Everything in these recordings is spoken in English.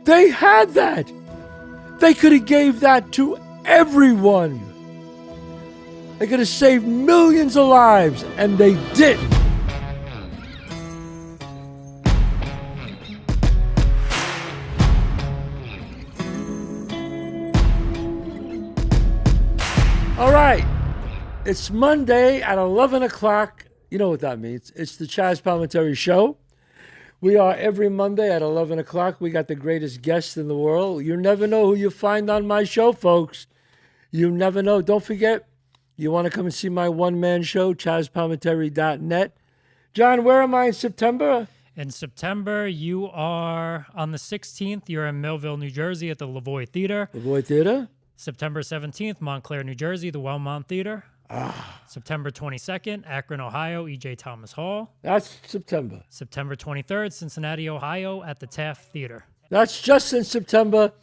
They had that. They could have gave that to everyone. They could have saved millions of lives, and they didn't. All right. It's Monday at 11 o'clock. You know what that means. It's the Chazz Palminteri Show. We are every Monday at 11 o'clock. We got the greatest guests in the world. You never know who you find on my show, folks. You never know. Don't forget, you want to come and see my one-man show, ChazzPalminteri.net. John, where am I in September? In September, you are on the 16th. You're in Millville, New Jersey at the Lavoie Theater. Lavoie Theater. September 17th, Montclair, New Jersey, the Wellmont Theater. September 22nd, Akron, Ohio, E.J. Thomas Hall. That's September. September 23rd, Cincinnati, Ohio, at the Taft Theater. That's just in September.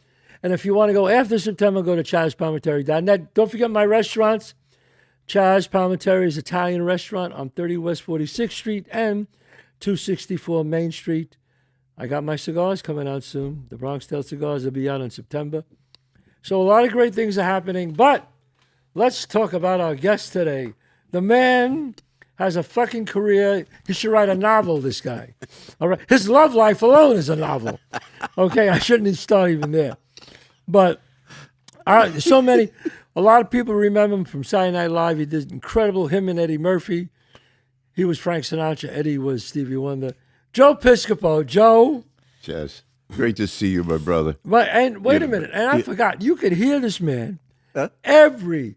And if you want to go after September, go to ChazzPalminteri.net. Don't forget my restaurants. Chazz Palminteri's Italian restaurant on 30 West 46th Street and 264 Main Street. I got my cigars coming out soon. The Bronx Tale cigars will be out in September. So a lot of great things are happening, but let's talk about our guest today. The man has a fucking career. He should write a novel, this guy. All right. His love life alone is a novel. Okay, I shouldn't even start even there. But a lot of people remember him from Saturday Night Live. He did incredible, him and Eddie Murphy. He was Frank Sinatra. Eddie was Stevie Wonder. Joe Piscopo. Joe. Chazz, great to see you, my brother. But, and wait a minute. And I forgot. You could hear this man every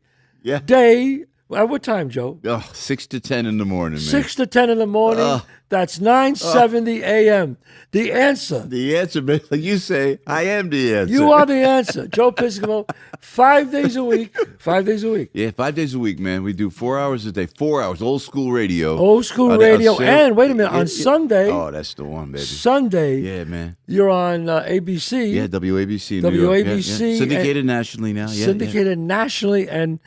day. At what time, Joe? 6 to 10 in the morning, man. 6 to 10 in the morning. That's 9:70 a.m. The answer. The answer, man. Like you say, I am the answer. You are the answer. Joe Piscopo, 5 days a week. 5 days a week. Yeah, 5 days a week, man. We do 4 hours a day. 4 hours. Old school radio. Old school radio. And wait a minute, on Sunday. Oh, that's the one, baby. Sunday. Yeah, man. You're on ABC. Yeah, WABC. New York. WABC. Yeah. Syndicated nationally now. Yeah, syndicated nationally and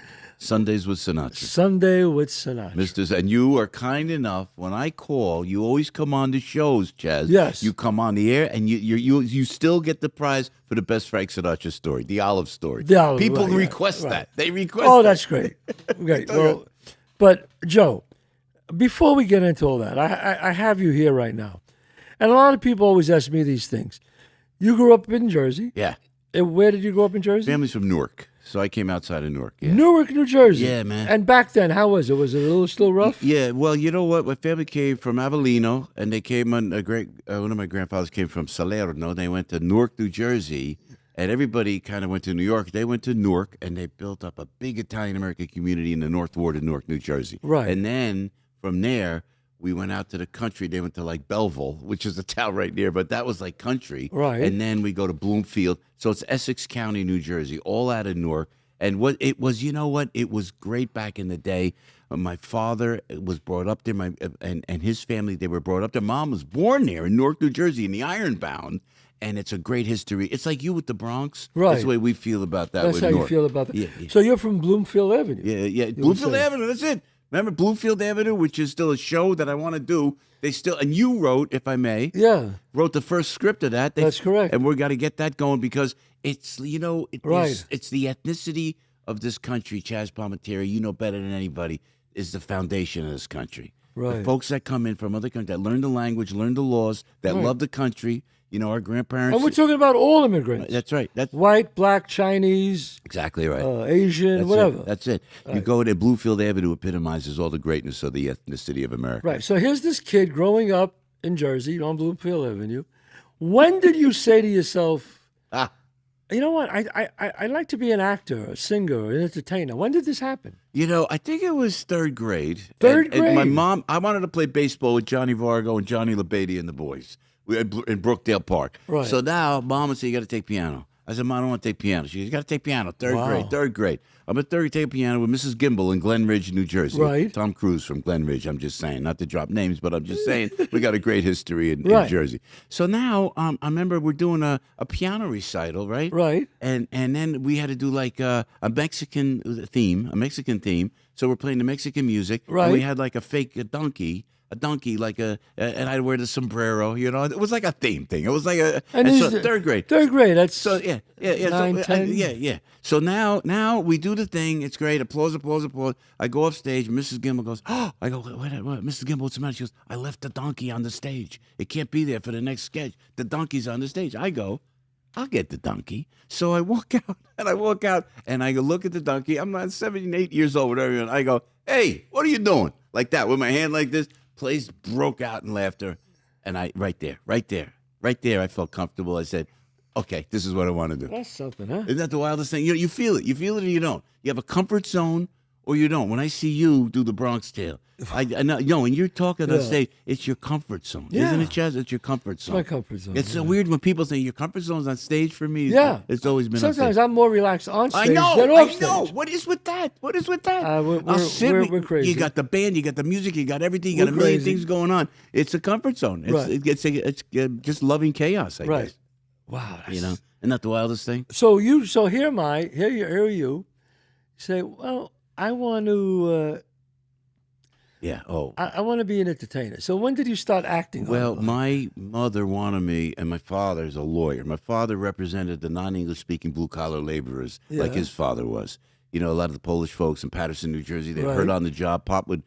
Sundays with Sinatra. Sunday with Sinatra. Mr. And you are kind enough, when I call, you always come on the shows, Chazz. Yes. You come on the air, and you still get the prize for the best Frank Sinatra story, the Olive story. The Olive, People right, request right. that. They request Oh, that. that's great. Great. Well, but, Joe, before we get into all that, I have you here right now. And a lot of people always ask me these things. You grew up in Jersey. Yeah. And where did you grow up in Jersey? Family's from Newark. So I came outside of Newark. Yeah. Newark, New Jersey. Yeah, man. And back then, how was it? Was it a little still rough? Yeah, well, you know what? My family came from Avellino, and they came on one of my grandfathers came from Salerno. They went to Newark, New Jersey, and everybody kind of went to New York. They went to Newark, and they built up a big Italian-American community in the North Ward of Newark, New Jersey. Right. And then from there, we went out to the country. They went to like Belleville, which is a town right near, but that was like country. Right. And then we go to Bloomfield. So it's Essex County, New Jersey, all out of Newark. And what it was, you know what? It was great back in the day. My father was brought up there, and his family, they were brought up there. Mom was born there in Newark, New Jersey, in the Ironbound. And it's a great history. It's like you with the Bronx. Right. That's the way we feel about that. That's with how Newark. you feel about that. Yeah, yeah. So you're from Bloomfield Avenue. Yeah. Bloomfield Avenue, that's it. Remember Bloomfield Avenue, which is still a show that I want to do. They still, and you wrote, if I may, wrote the first script of that. That's correct. And we're got to get that going because it's, it's the ethnicity of this country, Chazz Palminteri, you know better than anybody, is the foundation of this country. Right. The folks that come in from other countries, that learn the language, learn the laws, that love the country, our grandparents. And we're talking about all immigrants. That's right. That's white, black, Chinese. Exactly right. Asian, whatever. That's it. You go to Bluefield Avenue, epitomizes all the greatness of the ethnicity of America. Right. So here's this kid growing up in Jersey on Bloomfield Avenue. When did you say to yourself, you know what? I'd like to be an actor, a singer, an entertainer. When did this happen? I think it was third grade. Third grade? And my mom, I wanted to play baseball with Johnny Vargo and Johnny LeBady and the boys in Brookdale Park. Right. So now mom would say, you got to take piano. I said, Mom, I don't want to take piano. She goes, you got to take piano. Third grade. I'm at third grade taking piano with Mrs. Gimbel in Glen Ridge, New Jersey. Right. Tom Cruise from Glen Ridge. I'm just saying, not to drop names, but I'm just saying we got a great history in Jersey. So now I remember we're doing a piano recital, right? Right. And then we had to do like a Mexican theme. So we're playing the Mexican music. Right. And we had like a fake donkey a donkey, and I'd wear the sombrero. It was like a theme thing. It was like And so these- third grade. Third grade. That's So yeah. 9, So, 10. yeah. So now we do the thing. It's great. Applause. I go off stage. Mrs. Gimble goes, oh, I go, what, Mrs. Gimble, what's the matter? She goes, I left the donkey on the stage. It can't be there for the next sketch. The donkey's on the stage. I go, I'll get the donkey. So I walk out and I go look at the donkey. I'm not 7, 8 years old, whatever. And I go, hey, what are you doing? Like that, with my hand like this. Place broke out in laughter. And right there, I felt comfortable. I said, okay, this is what I want to do. That's something, huh? Isn't that the wildest thing? You feel it. You feel it or you don't. You have a comfort zone or you don't. When I see you do the Bronx Tale, I know, when you're talking on stage, it's your comfort zone. Yeah. Isn't it, Chazz? It's your comfort zone. My comfort zone. It's so weird when people say your comfort zone's on stage. For me, Yeah. it's always been on Sometimes stage. I'm more relaxed on stage I know. than off stage. What is with that? We're crazy. You got the band, you got the music, you got everything, you got We're a million crazy. things going on. It's a comfort zone. It's just loving chaos, I Right. guess. Wow. Isn't that the wildest thing? So here are you. Say, well, I want to. Yeah. Oh. I want to be an entertainer. So when did you start acting? Well, my mother wanted me, and my father is a lawyer. My father represented the non-English speaking blue-collar laborers like Yeah. his father was. A lot of the Polish folks in Patterson, New Jersey, they Right. hurt on the job. Pop would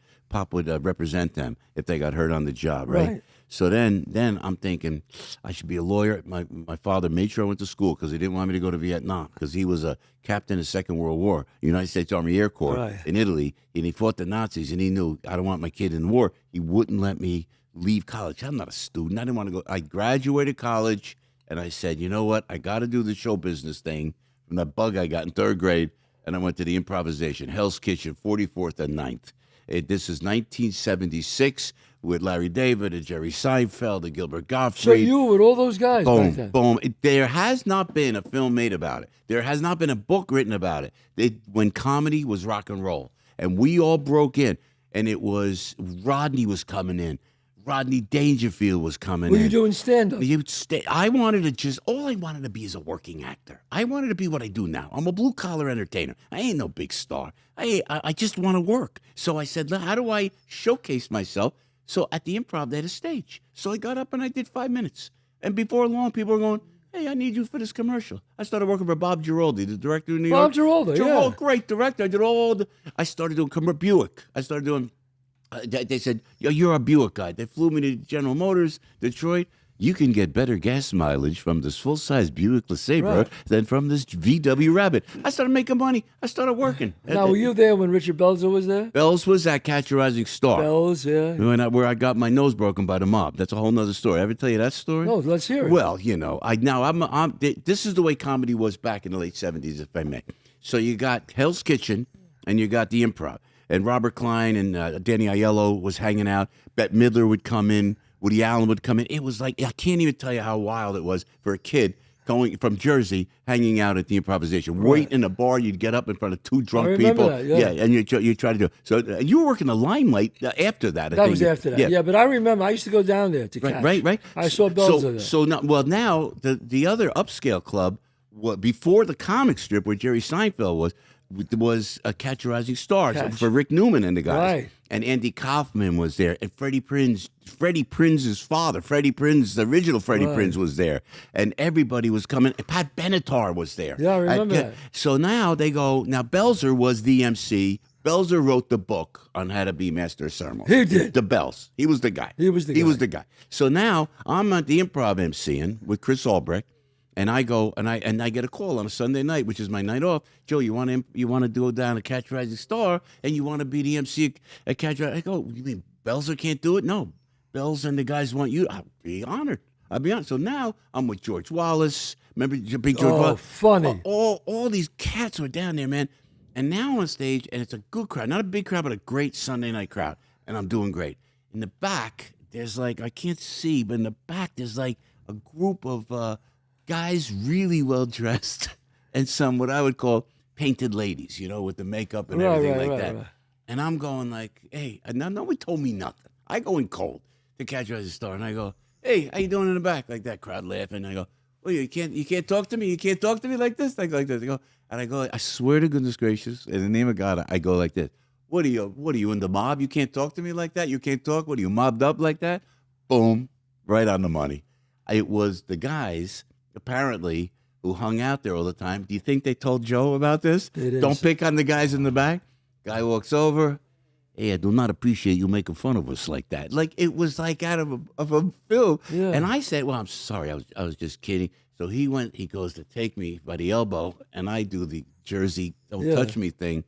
represent them if they got hurt on the job, right? Right. So then I'm thinking I should be a lawyer. My father made sure I went to school because he didn't want me to go to Vietnam because he was a captain in the Second World War, United States Army Air Corps Right. in Italy, and he fought the Nazis, and he knew I don't want my kid in the war. He wouldn't let me leave college. I'm not a student. I didn't want to go. I graduated college, and I said, you know what? I got to do the show business thing from that bug I got in third grade, and I went to the improvisation, Hell's Kitchen, 44th and 9th. This is 1976 with Larry David and Jerry Seinfeld and Gilbert Gotfried. So you were with all those guys back then. Boom. There has not been a film made about it. There has not been a book written about it. When comedy was rock and roll. And we all broke in. And it was, Rodney was coming in. Rodney Dangerfield was coming Were in. you doing stand-up? I wanted to all I wanted to be is a working actor. I wanted to be what I do now. I'm a blue-collar entertainer. I ain't no big star. I just want to work. So I said, how do I showcase myself? So at the Improv, they had a stage. So I got up and I did 5 minutes. And before long, people were going, hey, I need you for this commercial. I started working for Bob Giraldi, the director of New York. Bob Giraldi, yeah. Great director. I started doing Buick. I started doing, they said, you're a Buick guy. They flew me to General Motors, Detroit. You can get better gas mileage from this full-size Buick LeSabre Right. than from this VW Rabbit. I started making money. I started working. Now, were you there when Richard Belzer was there? Bells was that Catch a Rising Star. Bells, yeah. Where I got my nose broken by the mob. That's a whole nother story. Ever tell you that story? No, let's hear it. Well, this is the way comedy was back in the late 70s, if I may. So you got Hell's Kitchen and you got the Improv. And Robert Klein and Danny Aiello was hanging out. Bette Midler would come in. Woody Allen would come in. It was like, I can't even tell you how wild it was for a kid going from Jersey, hanging out at the improvisation. Wait in a bar, you'd get up in front of two drunk remember people. that, yeah. And you try to do it. So you were working the Limelight after that. I That think. was after that. Yeah, but I remember I used to go down there to catch. Right. I saw Belzer there. So now the other upscale club, before the comic strip where Jerry Seinfeld was a Catch a Rising Star for Rick Newman and the guys. Right. And Andy Kaufman was there, and Freddie Prinz's father, Freddie Prinz, the original Freddie Prinz was there, and everybody was coming. Pat Benatar was there. Yeah, I remember that. So now they go. Now Belzer was the MC. Belzer wrote the book on how to be master of ceremony. He did. The Bells. He was the guy. He was the guy. So now I'm at the Improv MCing with Chris Albrecht. And I go and I get a call on a Sunday night, which is my night off. Joe, you want to go down to Catch a Rising Star, and you want to be the MC at Catch a Rising? I go, you mean Belzer can't do it? No, Bells and the guys want you. I'll be honored. So now I'm with George Wallace. Remember Big George Wallace? Funny. All these cats were down there, man. And now I'm on stage, and it's a good crowd, not a big crowd, but a great Sunday night crowd, and I'm doing great. In the back, there's I can't see, but in the back there's a group of guys really well dressed and some what I would call painted ladies, with the makeup and everything like that. Right. And I'm going hey, now nobody told me nothing. I go in cold to Catch a Rising Star, and I go, hey, how you doing in the back? Like that crowd laughing. I go, well, you can't talk to me. You can't talk to me like this, like this. I go, I swear to goodness gracious, in the name of God, I go like this. What are you in the mob? You can't talk to me like that? You can't talk? What are you, mobbed up like that? Boom, right on the money. It was the guys, apparently, who hung out there all the time. Do you think they told Joe about this? Don't pick on the guys in the back. Guy walks over. Hey, I do not appreciate you making fun of us like that. Like, it was like out of a film. Yeah. And I said, well, I'm sorry. I was just kidding. So he goes to take me by the elbow, and I do the Jersey don't touch me thing.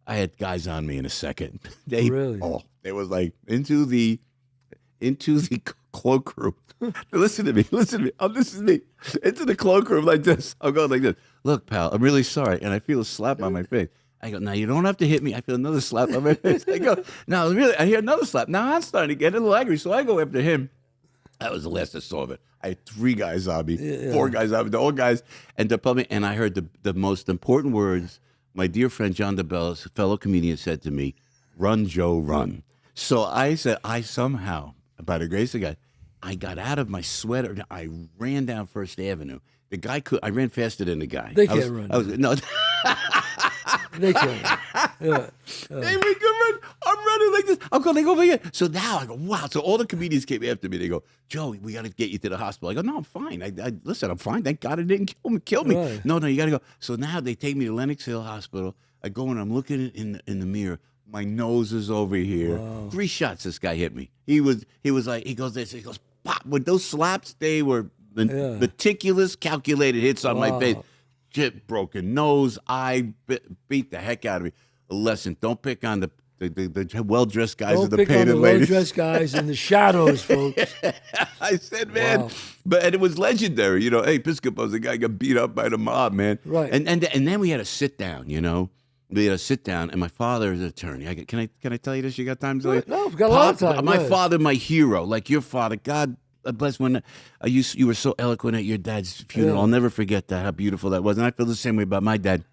I had guys on me in a second. They was like into the cloakroom. Listen to me. Oh, this is me. Into the cloakroom like this. I'm going like this. Look, pal, I'm really sorry. And I feel a slap on my face. I go, now you don't have to hit me. I feel another slap on my face. I go, now really, I hear another slap. Now I'm starting to get a little angry. So I go after him. That was the last I saw of it. I had 3 guys on me, 4 guys on me, the old guys. And and I heard the most important words my dear friend John DeBellis, fellow comedian, said to me, "Run, Joe, run." So I said, I somehow, by the grace of God, I got out of my sweater. I ran down First Avenue. The guy I ran faster than the guy. They can't run. No. They can't. Yeah. Hey, we can run. I'm running like this. I'm going over here. So now I go, wow. So all the comedians came after me. They go, Joe, we got to get you to the hospital. I go, no, I'm fine. Listen, I'm fine. Thank God it didn't kill me. Right. No, you got to go. So now they take me to Lenox Hill Hospital. I go and I'm looking in the mirror. My nose is over here. Wow. 3 shots this guy hit me. He goes this. He goes, pop. With those slaps, they were meticulous, calculated hits on my face. Chip, broken nose, eye, beat the heck out of me. A lesson: don't pick on the well-dressed guys or the painted ladies. Don't pick on the well-dressed guys in the shadows, folks. I said, man, and it was legendary. You know, hey, Piscopo, the guy got beat up by the mob, man. Right. And then we had to sit down. You know, we had to sit down, and my father is an attorney. Can I tell you this? You got time to tell you? No, I've got a lot of time. My father, my hero, like your father. God bless. When you were so eloquent at your dad's funeral. I'll never forget that, how beautiful that was. And I feel the same way about my dad.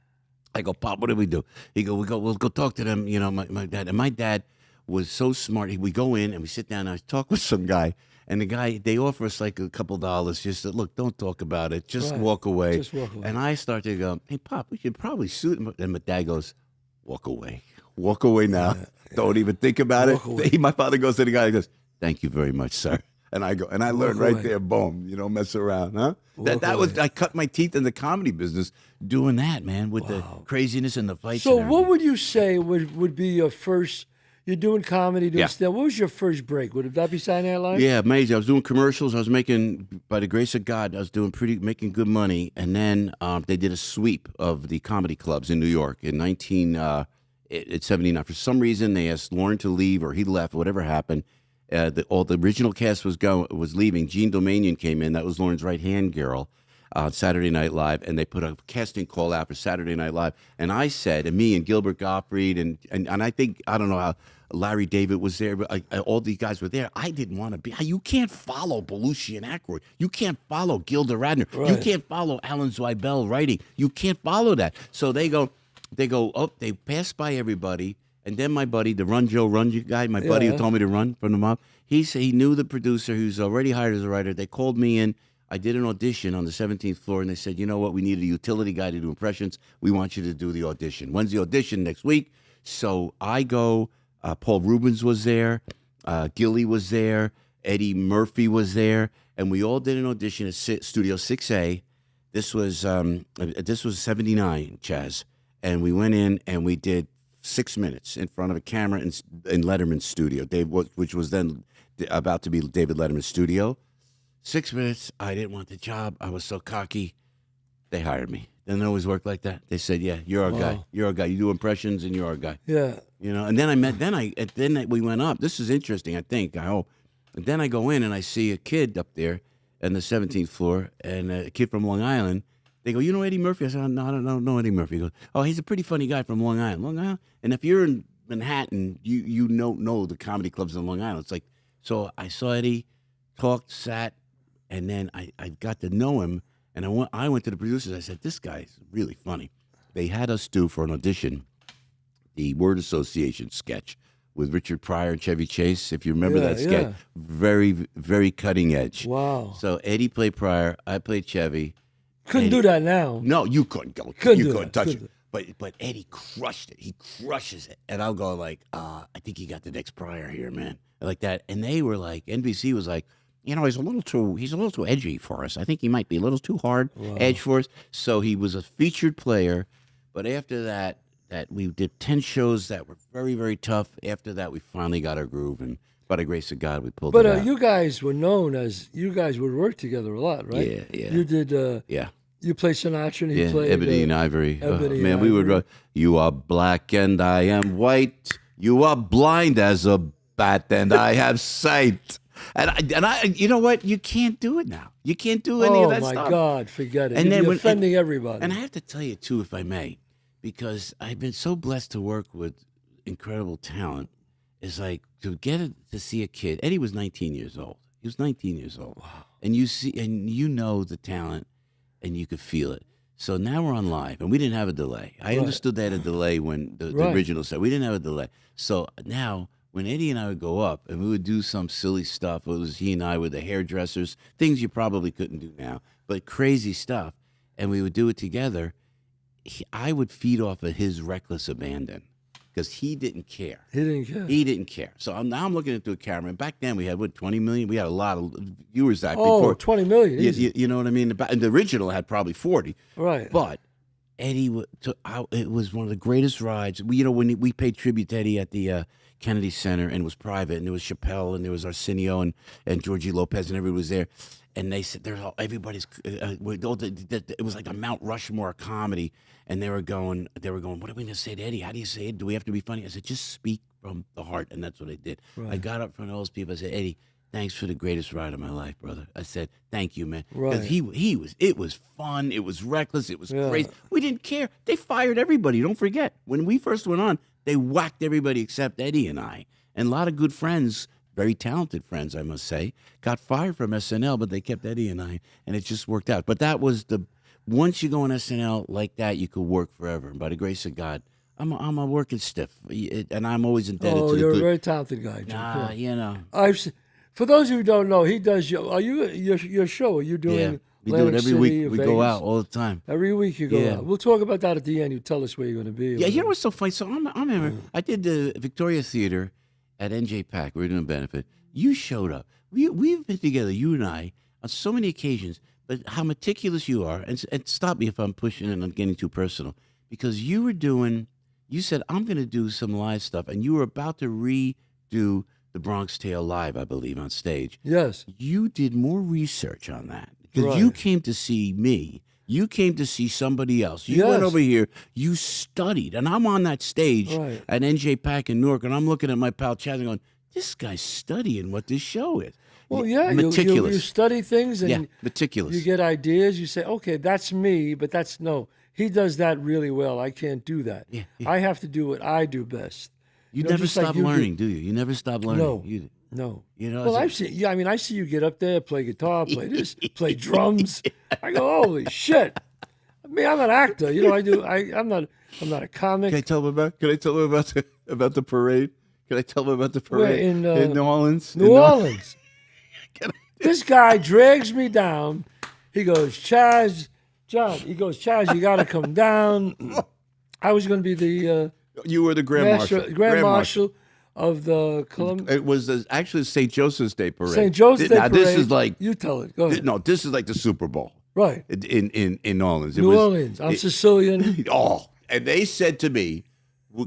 I go, Pop, what do we do? He go, we'll go talk to them, you know, my dad. And my dad was so smart. We go in and we sit down and I talk with some guy. And the guy, they offer us like a couple dollars. Just to, look, don't talk about it. Just walk away. Just walk away. And I start to go, hey, Pop, we should probably sue him. And my dad goes, walk away. Walk away now. Don't even think about it. My father goes to the guy and goes, thank you very much, sir. And I go, and I learned right there, boom, you don't mess around, huh? I cut my teeth in the comedy business doing that, man, with the craziness and the fights. So what would you say would be your first, you're doing comedy, doing stand, what was your first break? Would that be Saturday Night Live? Yeah, amazing. I was doing commercials. I was making, by the grace of God, I was making good money. And then they did a sweep of the comedy clubs in New York in 1979. For some reason, they asked Lauren to leave or he left, whatever happened. All the original cast was leaving. Jean Domanian came in. That was Lauren's right-hand girl on Saturday Night Live, and they put a casting call out for Saturday Night Live. And I said, and me and Gilbert Gotfried, and I think, I don't know how Larry David was there, but all these guys were there. I didn't want to be. You can't follow Belushi and Aykroyd. You can't follow Gilda Radner. Right. You can't follow Alan Zweibel writing. You can't follow that. So they go up, they pass by everybody. And then my buddy, the Run Joe Run guy, my buddy who told me to run from the mob, he said he knew the producer who's already hired as a writer. They called me in. I did an audition on the 17th floor, and they said, you know what, we need a utility guy to do impressions. We want you to do the audition. When's the audition? Next week. So I go. Paul Reubens was there. Gilly was there. Eddie Murphy was there. And we all did an audition at Studio 6A. This was 79, Chazz. And we went in and we did 6 minutes in front of a camera in Letterman's studio, which was then about to be David Letterman's studio. 6 minutes. I didn't want the job. I was so cocky. They hired me. Didn't always work like that. They said, "Yeah, you're our guy. You're our guy. You do impressions, and you're our guy." Yeah. You know. And then then we went up. This is interesting. I think. I hope. And then I go in and I see a kid up there on the 17th floor, and a kid from Long Island. They go, "You know Eddie Murphy?" I said, "No, I don't know Eddie Murphy." He goes, "Oh, he's a pretty funny guy from Long Island." Long Island? And if you're in Manhattan, you know the comedy clubs in Long Island. It's like, so I saw Eddie, talked, sat, and then I got to know him. And I went to the producers. I said, "This guy's really funny." They had us do for an audition the word association sketch with Richard Pryor and Chevy Chase. If you remember that sketch, very, very cutting edge. Wow. So Eddie played Pryor, I played Chevy. Couldn't do that now. No, you couldn't go. Couldn't you do couldn't that. touch it. But Eddie crushed it. He crushes it. And I'll go like, I think he got the next Pryor here, man. Like that. And they were like, NBC was like, you know, he's a little too edgy for us. I think he might be a little too hard edge for us. So he was a featured player. But after that we did 10 shows that were very, very tough. After that, we finally got our groove, and by the grace of God, we pulled it out. But you guys were known as, you guys would work together a lot, right? Yeah, yeah. You did, Yeah. you played Sinatra and he played... Ebony and Ivory. Ebony and man, we would Ivory. you are black and I am white. You are blind as a bat and I have sight. And I, you know what? You can't do it now. You can't do any of that stuff. Oh, my God, forget it. And You're then offending everybody. And I have to tell you, too, if I may, because I've been so blessed to work with incredible talent, is like to to see a kid. Eddie was 19 years old. He was 19 years old. Wow. And you know the talent, and you could feel it. So now we're on live, and we didn't have a delay. I understood they had a delay when the original set. We didn't have a delay. So now, when Eddie and I would go up, and we would do some silly stuff, it was he and I with the hairdressers, things you probably couldn't do now, but crazy stuff, and we would do it together. I would feed off of his reckless abandon because he didn't care. He didn't care. He didn't care. So now I'm looking into a camera, and back then we had, 20 million? We had a lot of viewers before. 20 million. Easy. You know what I mean? And the original had probably 40. Right. But Eddie, it was one of the greatest rides. When we paid tribute to Eddie at the Kennedy Center, and it was private, and there was Chappelle, and there was Arsenio, and Georgie Lopez, and everybody was there. And they said, everybody's, it was like a Mount Rushmore comedy. And they were going, what are we going to say to Eddie? How do you say it? Do we have to be funny? I said, just speak from the heart. And that's what I did. Right. I got up in front of all those people. I said, Eddie, thanks for the greatest ride of my life, brother. I said, thank you, man. Because it was fun. It was reckless. It was crazy. We didn't care. They fired everybody. Don't forget, when we first went on, they whacked everybody except Eddie and I. And a lot of good friends, very talented friends, I must say, got fired from SNL, but they kept Eddie and I, and it just worked out. But that was once you go on SNL like that, you could work forever. And by the grace of God, I'm a working stiff, and I'm always indebted to the you're good. a very talented guy, Jim. Nah, you know. For those of you who don't know, he does your show. Are you doing? We do it every week. We Vegas? go out all the time. Every week you go out. We'll talk about that at the end. You tell us where you're going to be. Yeah, you know what's so funny? So I did the Victoria Theater at NJ Pack. We were doing a benefit. You showed up. We've been together, you and I, on so many occasions. But how meticulous you are, and stop me if I'm pushing and I'm getting too personal, because you said, I'm going to do some live stuff, and you were about to redo the Bronx Tale live, I believe, on stage. Yes. You did more research on that, because you came to see me. You came to see somebody else. You went over here. You studied, and I'm on that stage at NJ Pack in Newark, and I'm looking at my pal Chazz and going, this guy's studying what this show is. Well, yeah, meticulous. You study things and meticulous. You get ideas. You say, okay, that's me, but he does that really well. I can't do that. Yeah. I have to do what I do best. You never stop learning, do you? You never stop learning. No. You know. Well, I see you get up there, play guitar, play this, play drums. I go, holy shit! I mean, I'm an actor. You know, I'm not a comic. Can I tell them about the parade? Can I tell them about the parade in New Orleans? New Orleans. This guy drags me down. He goes, Chazz, John. He goes, Chazz, you got to come down. I was going to be the you were the Grand Marshal of the It was actually St. Joseph's Day parade. St. Joseph's Day parade. Now this is like you tell it. Go ahead. No, this is like the Super Bowl, right? In New Orleans. New Orleans. I'm Sicilian. And they said to me,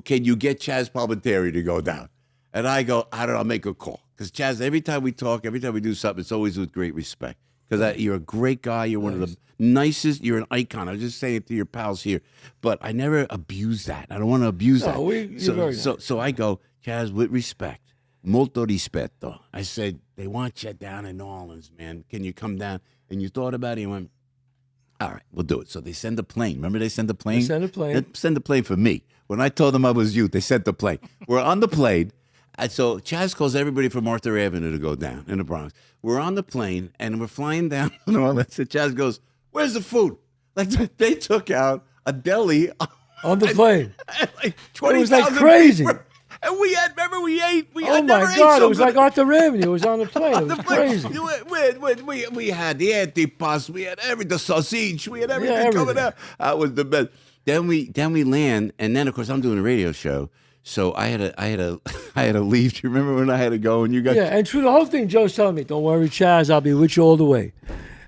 "Can you get Chazz Palminteri to go down?" And I go, I don't know, I'll make a call. Because Chazz, every time we talk, every time we do something, it's always with great respect. Because you're a great guy. You're one of the nicest. You're an icon. I was just saying it to your pals here. But I never abuse that. I don't want to abuse that. So I go, Chazz, with respect, molto rispetto. I said, they want you down in New Orleans, man. Can you come down? And you thought about it and went, all right, we'll do it. So they send a plane. Remember they sent a plane? They sent a plane. They sent a plane for me. When I told them I was you, they sent the plane. We're on the plane. And so Chazz calls everybody from Arthur Avenue to go down in the Bronx. We're on the plane, and we're flying down to New Orleans. And Chazz goes, where's the food? Like, they took out a deli. On the plane. Like 20,000 it was like crazy. People. And we ate. Oh, my God. It was like Arthur Avenue. It was on the plane. It was crazy. We had the antipas. We had the sausage. We had everything coming out. That was the best. then we land, and then of course I'm doing a radio show, so I had to leave. Do you remember when I had to go and you got? Yeah, and through the whole thing, Joe's telling me, "Don't worry, Chazz, I'll be with you all the way."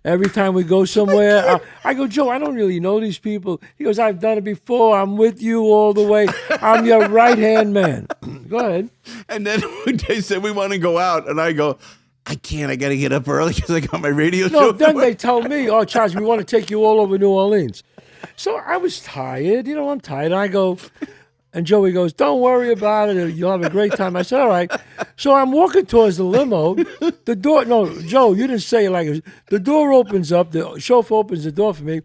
Every time we go somewhere, I go, Joe, I don't really know these people. He goes, I've done it before. I'm with you all the way. I'm your right-hand man. Go ahead. And then they said we want to go out, and I go, I can't. I got to get up early because I got my radio show. No, then they tell me, oh, Chazz, we want to take you all over New Orleans. So I was tired. I'm tired. And I go, and Joey goes, don't worry about it. You'll have a great time. I said, all right. So I'm walking towards the limo. The door, no, Joe, you didn't say it like it. The door opens up. The chauffeur opens the door for me.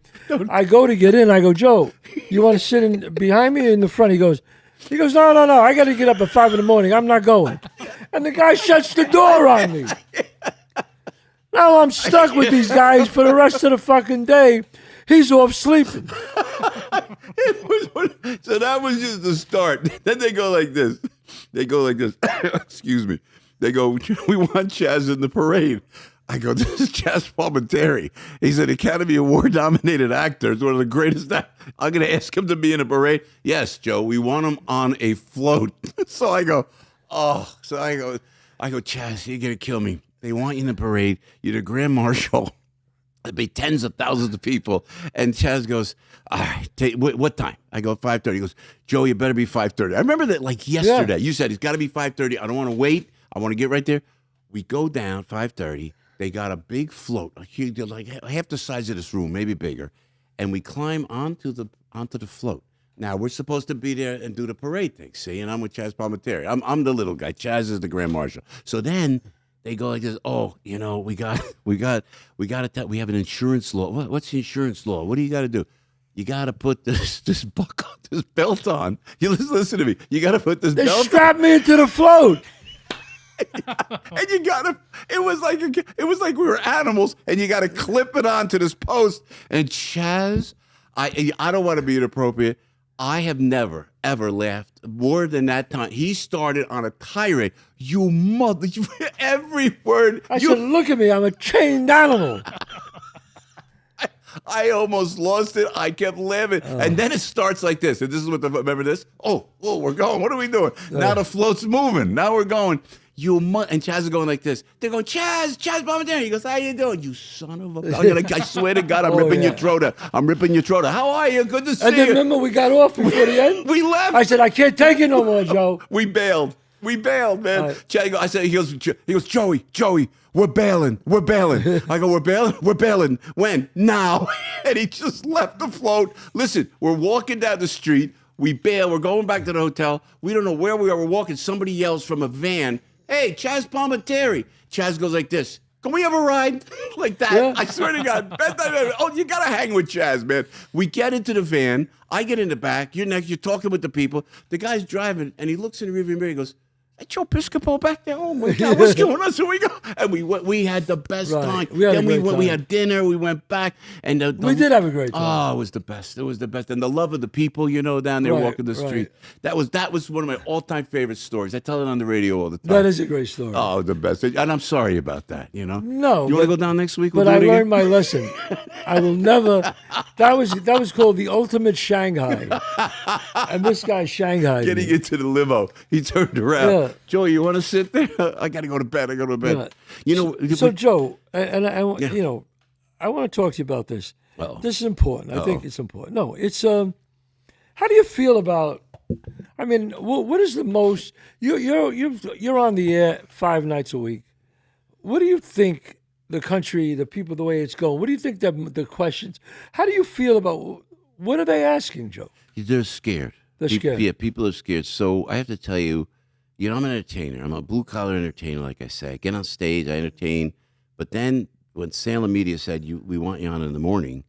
I go to get in. I go, Joe, you want to sit in behind me or in the front? He goes, no. I got to get up at 5 a.m. I'm not going. And the guy shuts the door on me. Now I'm stuck with these guys for the rest of the fucking day. He's off sleeping. So that was just the start. Then they go like this. Excuse me. They go, we want Chazz in the parade. I go, this is Chazz Palminteri. He's an Academy Award-nominated actor. He's one of the greatest. I'm going to ask him to be in a parade. Yes, Joe, we want him on a float. So I go, Chazz, you're going to kill me. They want you in the parade. You're the Grand Marshal. There'd be tens of thousands of people. And Chazz goes, all right, what time? I go, 5:30. He goes, Joe, you better be 5:30. I remember that like yesterday. Yeah. You said, it's got to be 5:30. I don't want to wait. I want to get right there. We go down, 5:30. They got a big float, like half the size of this room, maybe bigger. And we climb onto the float. Now, we're supposed to be there and do the parade thing, see? And I'm with Chazz Palminteri. I'm the little guy. Chazz is the Grand Marshal. So then they go like this, we have an insurance law. What's the insurance law? What do you got to do? You got to put this belt on. You listen to me. You got to put this belt on. They strapped me into the float. And you gotta. It was like we were animals, and you got to clip it onto this post. And Chazz, I don't want to be inappropriate. I have never ever laughed more than that time. He started on a tirade. You mother! Every word. I said, "Look at me! I'm a chained animal." I almost lost it. I kept laughing. And then it starts like this. And this is remember this? Oh, we're going. What are we doing? Now the float's moving. Now we're going. And Chazz is going like this. They're going, Chazz Palminteri. He goes, how you doing? You son of a... I swear to God, I'm ripping your throat out. I'm ripping your throat out. How are you? Good to see you. And then remember, we got off before the end? We left. I said, I can't take it no more, Joe. We bailed, man. Right. I said, he goes, Joey, we're bailing. I go, we're bailing. When? Now. And he just left the float. Listen, we're walking down the street. We bail. We're going back to the hotel. We don't know where we are. We're walking. Somebody yells from a van, hey, Chazz Palminteri. Chazz goes like this. Can we have a ride? Like that. Yeah. I swear to God. Oh, you got to hang with Chazz, man. We get into the van. I get in the back. You're next. You're talking with the people. The guy's driving, and he looks in the rearview mirror. He goes, hey, Joe Piscopo back there. Oh, my God. What's going on? So we go. And we had the best time. We had dinner. We went back. And we did have a great time. Oh, it was the best. It was the best. And the love of the people, down there walking the street. That was one of my all-time favorite stories. I tell it on the radio all the time. That is a great story. Oh, the best. And I'm sorry about that, No. You want to go down next week? But I learned my lesson. I will never. That was called the ultimate Shanghai. And this guy shanghaied Getting me. into the limo. He turned around. Yeah. Joe, you want to sit there? I got to go to bed. Yeah. So Joe, I want to talk to you about this. Uh-oh. This is important. I think it's important. No, it's how do you feel about? I mean, what is the most? You're on the air 5 nights a week. What do you think the country, the people, the way it's going? What do you think the questions? How do you feel about? What are they asking, Joe? They're scared. They're scared. Yeah, people are scared. So I have to tell you. I'm an entertainer. I'm a blue-collar entertainer, like I say. I get on stage, I entertain. But then when Salem Media said, we want you on in the morning,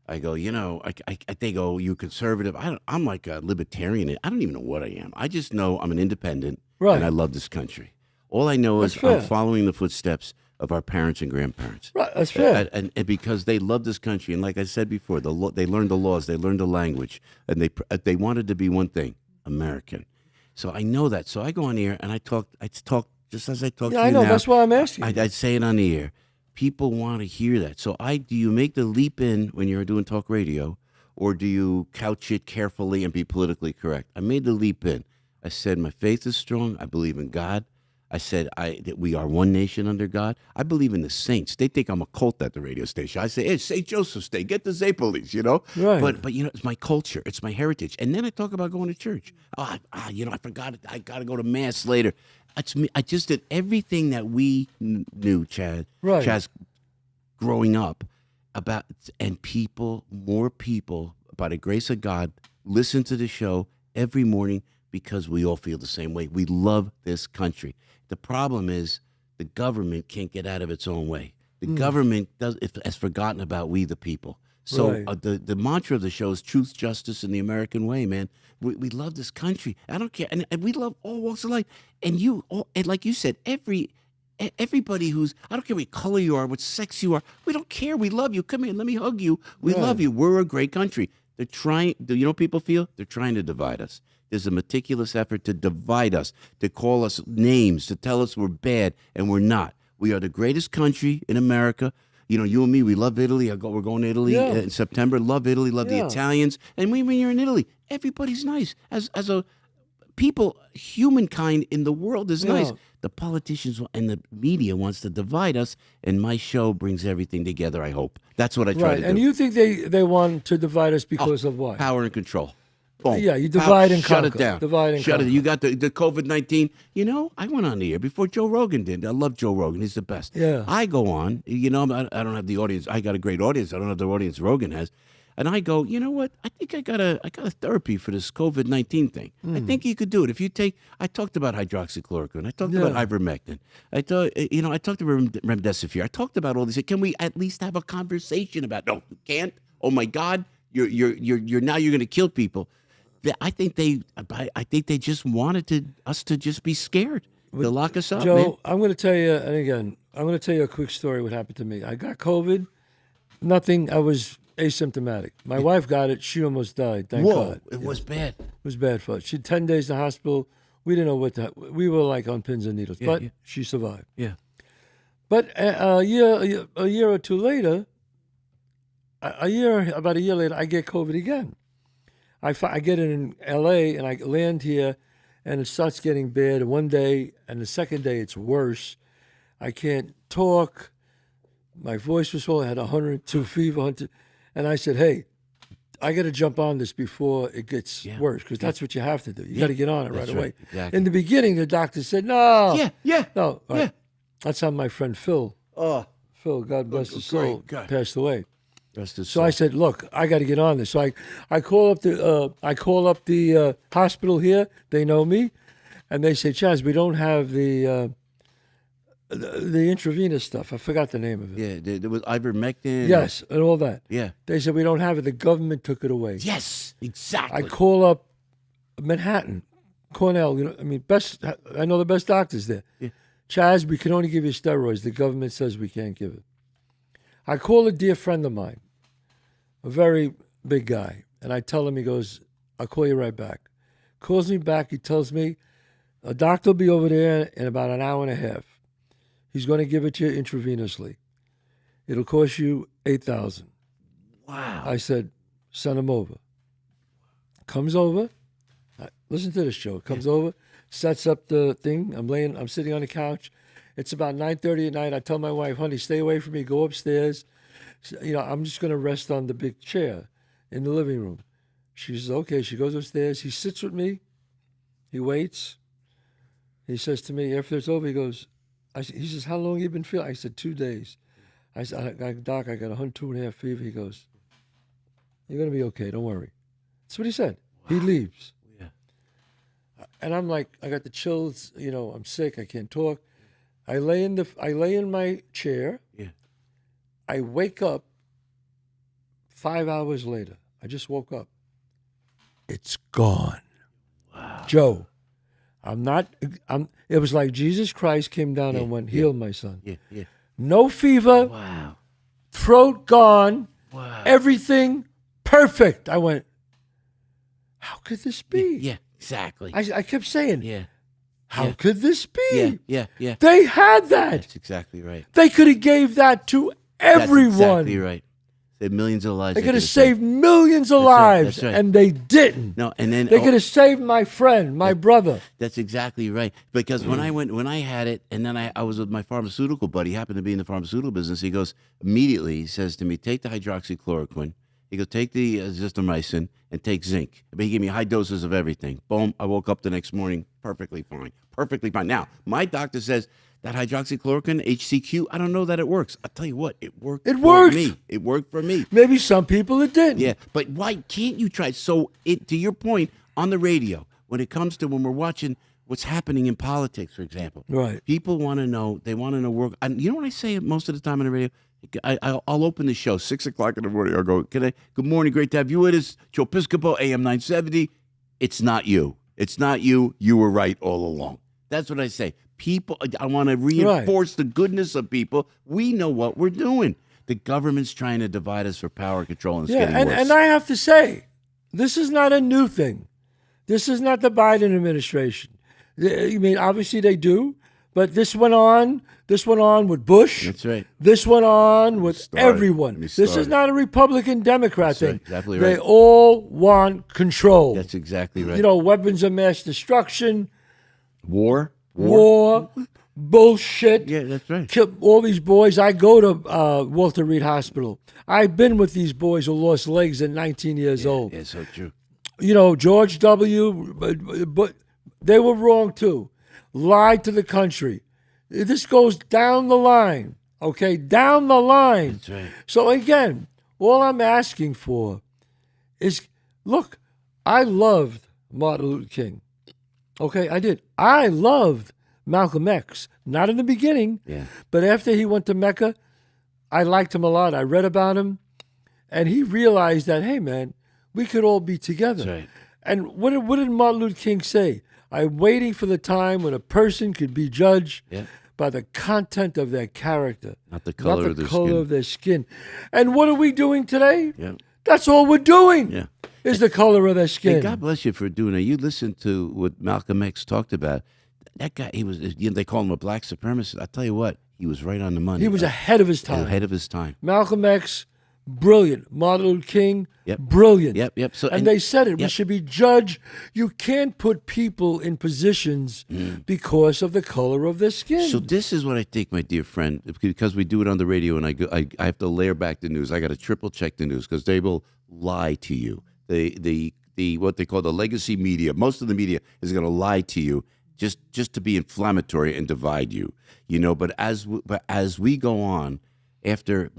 I go, they go, you conservative. I'm like a libertarian. I don't even know what I am. I just know I'm an independent, and I love this country. All I know is I'm following the footsteps of our parents and grandparents. Right, that's fair. And because they love this country. And like I said before, they learned the laws, they learned the language, and they wanted to be one thing, American. So I know that. So I go on the air and I talk just as I talk to you now. Yeah, I know. That's why I'm asking. I'd say it on the air. People want to hear that. So do you make the leap in when you're doing talk radio, or do you couch it carefully and be politically correct? I made the leap in. I said, my faith is strong. I believe in God. I said that we are one nation under God. I believe in the saints. They think I'm a cult at the radio station. I say, hey, St. Joseph's Day, get the Zapolies, you know? Right. But you know, it's my culture. It's my heritage. And then I talk about going to church. You know, I forgot. I got to go to Mass later. It's me. I just did everything that we knew, Chad. Right. Chaz, growing up about, and more people, by the grace of God, listen to the show every morning because we all feel the same way. We love this country. The problem is the government can't get out of its own way. The government has forgotten about we the people. So Right. The mantra of the show is truth, justice, and the American way, man. We love this country. I don't care. And we love all walks of life. And and like you said, everybody who's, I don't care what color you are, what sex you are, we don't care. We love you. Come here, let me hug you. We love you. We're a great country. They're trying, you know what people feel? They're trying to divide us. There's a meticulous effort to divide us, to call us names, to tell us we're bad, and we're not. We are the greatest country in America. You know, you and me, we love Italy. We're going to Italy in September. Love Italy, love the Italians. And when you're in Italy, everybody's nice. As a people, humankind in the world is nice. The politicians and the media wants to divide us, and my show brings everything together, I hope. That's what I try to do. And you think they want to divide us because of what? Power and control. Boom. Yeah, you divide and Shut conquer. it down. Divide and Shut conquer. it. You got the COVID-19. You know, I went on the air before Joe Rogan did. I love Joe Rogan. He's the best. Yeah. I go on. You know, I don't have the audience. I got a great audience. I don't have the audience Rogan has. And I go, you know what? I think I got a therapy for this COVID-19 thing. I think you could do it if you take. I talked about hydroxychloroquine. I talked about ivermectin. I talked about remdesivir. I talked about all these. Can we at least have a conversation about? No, you can't. Oh my God, you're now you're going to kill people. I think they just wanted us to just be scared. To lock us up, Joe, man. I'm going to tell you, and again, I'm going to tell you a quick story what happened to me. I got COVID. Nothing. I was asymptomatic. My wife got it. She almost died. Thank God. It was bad. It was bad for her. She had 10 days in the hospital. We didn't know what to. We were like on pins and needles, but she survived. Yeah. But a year or two later, about a year later, I get COVID again. I get it in L.A. and I land here, and it starts getting bad. One day, and the second day, it's worse. I can't talk. My voice was full. I had 102 fever. And I said, hey, I got to jump on this before it gets worse, because that's what you have to do. You got to get on it right away. Exactly. In the beginning, the doctor said, no. Yeah. No. Right. That's how my friend Phil, God bless his soul, God. passed away. Rest his So soul. I said, "Look, I got to get on this." So I call up the hospital here. They know me, and they say, "Chazz, we don't have the intravenous stuff. I forgot the name of it. Yeah, there was ivermectin. Yes, and all that. Yeah. They said we don't have it. The government took it away. Yes, exactly. I call up Manhattan, Cornell. You know, I mean, I know the best doctors there. Yeah. Chazz, we can only give you steroids. The government says we can't give it. I call a dear friend of mine, a very big guy, and I tell him, he goes, I'll call you right back. Calls me back, he tells me, a doctor will be over there in about an hour and a half. He's going to give it to you intravenously. It'll cost you $8,000. Wow. I said, send him over. Comes over, listen to this, Joe. Comes over, sets up the thing. I'm sitting on the couch. It's about 9:30 at night. I tell my wife, honey, stay away from me. Go upstairs. You know, I'm just going to rest on the big chair in the living room. She says, okay. She goes upstairs. He sits with me. He waits. He says to me, after it's over, he says, how long you been feeling? I said, 2 days. I said, Doc, I got 102.5 fever. He goes, you're going to be okay. Don't worry. That's what he said. Wow. He leaves. Yeah. And I'm like, I got the chills. You know, I'm sick. I can't talk. I lay in my chair. Yeah. I wake up 5 hours later. I just woke up. It's gone. Wow. Joe, it was like Jesus Christ came down and went, heal my son. Yeah. No fever. Wow. Throat gone. Wow. Everything perfect. I went, how could this be? Yeah, exactly. I kept saying, Yeah. how could this be? Yeah. They had that. That's exactly right. They could have gave that to everyone. That's exactly right. Saved millions of lives. They could have saved millions of lives, that's right. and they didn't. No, and then They could have saved my friend, my brother. That's exactly right. Because when I had it, and then I was with my pharmaceutical buddy, he happened to be in the pharmaceutical business. He goes, immediately, he says to me, take the hydroxychloroquine. He goes, take the azithromycin and take zinc. But he gave me high doses of everything. Boom, I woke up the next morning perfectly fine. Perfectly fine. Now, my doctor says that hydroxychloroquine, HCQ, I don't know that it works. I'll tell you what, it worked for me. It worked for me. Maybe some people it didn't. Yeah, but why can't you try? So, to your point, on the radio, when it comes to when we're watching what's happening in politics, for example, Right. people want to know. They want to know work. And you know what I say most of the time on the radio? I'll open the show 6 o'clock in the morning. I'll go, good morning, great to have you with us, Joe Piscopo, AM 970. It's not you. It's not you. You were right all along. That's what I say. People, I want to reinforce the goodness of people. We know what we're doing. The government's trying to divide us for power control, and it's getting worse. And I have to say, this is not a new thing. This is not the Biden administration. I mean, obviously they do, but this went on. This went on with Bush. That's right. This went on with everyone. This is not a Republican-Democrat thing. Right. Exactly right. They all want control. That's exactly right. You know, weapons of mass destruction, war, bullshit. Yeah, that's right. Kill all these boys. I go to Walter Reed Hospital. I've been with these boys who lost legs at 19 years old. Yeah, so true. You know, George W., but they were wrong too. Lied to the country. This goes down the line, okay? Down the line. That's right. So again, all I'm asking for is, look, I loved Martin Luther King. Okay, I did. I loved Malcolm X. Not in the beginning, but after he went to Mecca, I liked him a lot. I read about him, and he realized that, hey, man, we could all be together. That's right. And what did Martin Luther King say? I'm waiting for the time when a person could be judged by the content of their character, not the color, of their skin. And what are we doing today? Yeah. That's all we're doing. Yeah. Is the color of their skin. Hey, God bless you for doing it. You listened to what Malcolm X talked about. That guy, they call him a black supremacist. I tell you what, he was right on the money. He was ahead of his time. Ahead of his time. Malcolm X, brilliant. Martin Luther King, Yep. brilliant. Yep. So, and they said it. We yep. should be judged. You can't put people in positions because of the color of their skin. So this is what I think, my dear friend, because we do it on the radio, and I have to layer back the news. I got to triple check the news because they will lie to you. The what they call the legacy media, most of the media is going to lie to you just to be inflammatory and divide you. You know, but as we go on, after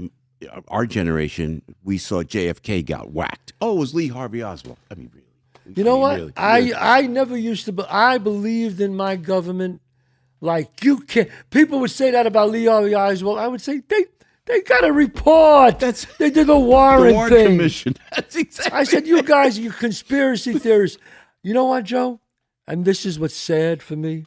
our generation, we saw JFK got whacked. Oh, it was Lee Harvey Oswald. I mean, really. You know what? Really. I never used to. I believed in my government. Like you can't. People would say that about Lee Harvey Oswald. I would say they got a report. They did the Warren thing. Commission. That's exactly. I said, you guys, you conspiracy theorists. You know what, Joe? And this is what's sad for me.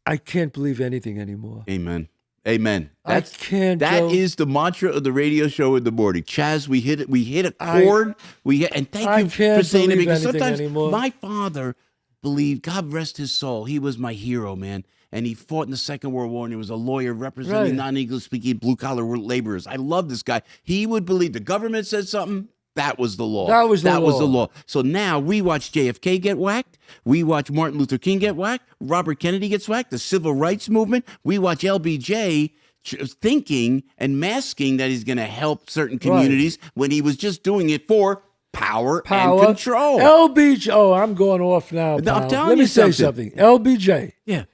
I can't believe anything anymore. Amen. Amen. I can't. That Joe. is the mantra of the radio show in the morning. Chazz, we hit it. We hit a chord. And thank you for saying it, because sometimes anymore. My father believed. God rest his soul. He was my hero, man. And he fought in the Second World War, and he was a lawyer representing non-English speaking blue-collar laborers. I love this guy. He would believe the government said something. That was the law. That was the law. So now we watch JFK get whacked. We watch Martin Luther King get whacked. Robert Kennedy gets whacked. The civil rights movement. We watch LBJ thinking and masking that he's going to help certain communities when he was just doing it for power and control. LBJ. Oh, I'm going off now. No, I'm telling Let you me say something. LBJ. Yeah.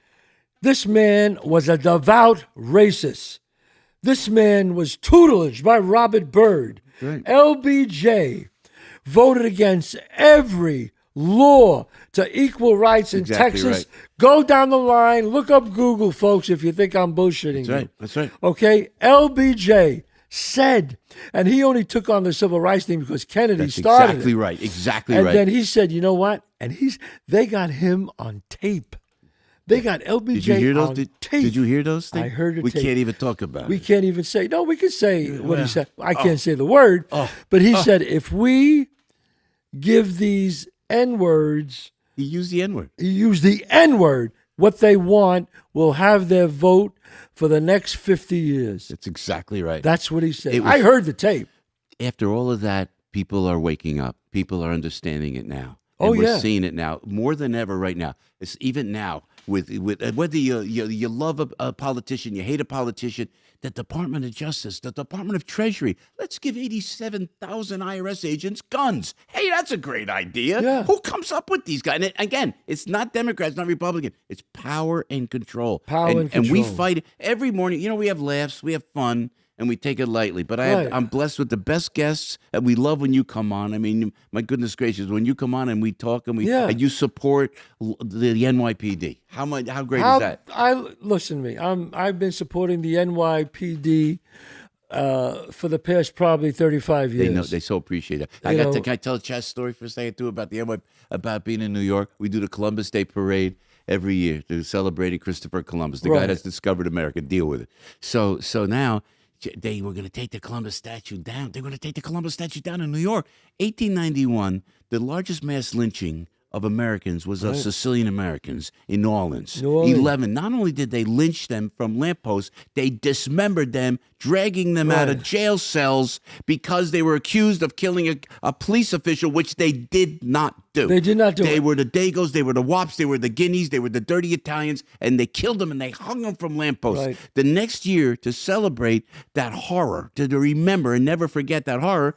This man was a devout racist. This man was tutelaged by Robert Byrd. Right. LBJ voted against every law to equal rights in Texas. Right. Go down the line. Look up Google, folks, if you think I'm bullshitting you. That's right. Okay? LBJ said, and he only took on the civil rights thing because Kennedy started exactly it. Right. Exactly and right. then he said, you know what? And they got him on tape. They got LBJ Did you hear those? on tape. Did you hear those things? I heard it. We can't even talk about We it. can't even say. No, we can say what he said. I can't say the word. But he said, if we give these N-words. He used the N-word. He used the N-word. What they want will have their vote for the next 50 years. That's exactly right. That's what he said. I heard the tape. after all of that, people are waking up. People are understanding it now. Oh, And we're yeah. seeing it now more than ever right now. It's even now with whether you love a politician, you hate a politician, the Department of Justice, the Department of Treasury, let's give 87,000 IRS agents guns. Hey, that's a great idea. Yeah. Who comes up with these guys? And again, it's not Democrats, not Republican. It's power and control. Power and And we control. fight it every morning. You know, we have laughs, we have fun, and we take it lightly. But Right. I'm blessed with the best guests, and we love when you come on. I mean, my goodness gracious, when you come on and we talk and and you support the NYPD. How great is that? Listen to me. I've been supporting the NYPD for the past probably 35 years. They so appreciate it. Can I tell a Chazz story for a second too about the NY, about being in New York? We do the Columbus Day Parade every year to celebrating Christopher Columbus, the guy Right. that's discovered America. Deal with it. So now they were going to take the Columbus statue down. They were going to take the Columbus statue down in New York. 1891, the largest mass lynching of Americans was of Sicilian Americans in New Orleans. 11. Not only did they lynch them from lampposts, they dismembered them, dragging them out of jail cells because they were accused of killing a police official, which they did not do. They did not do They it. were the Dagos, they were the Wops, they were the Guineas, they were the dirty Italians, and they killed them and they hung them from lampposts. Right. The next year, to celebrate that horror, to remember and never forget that horror,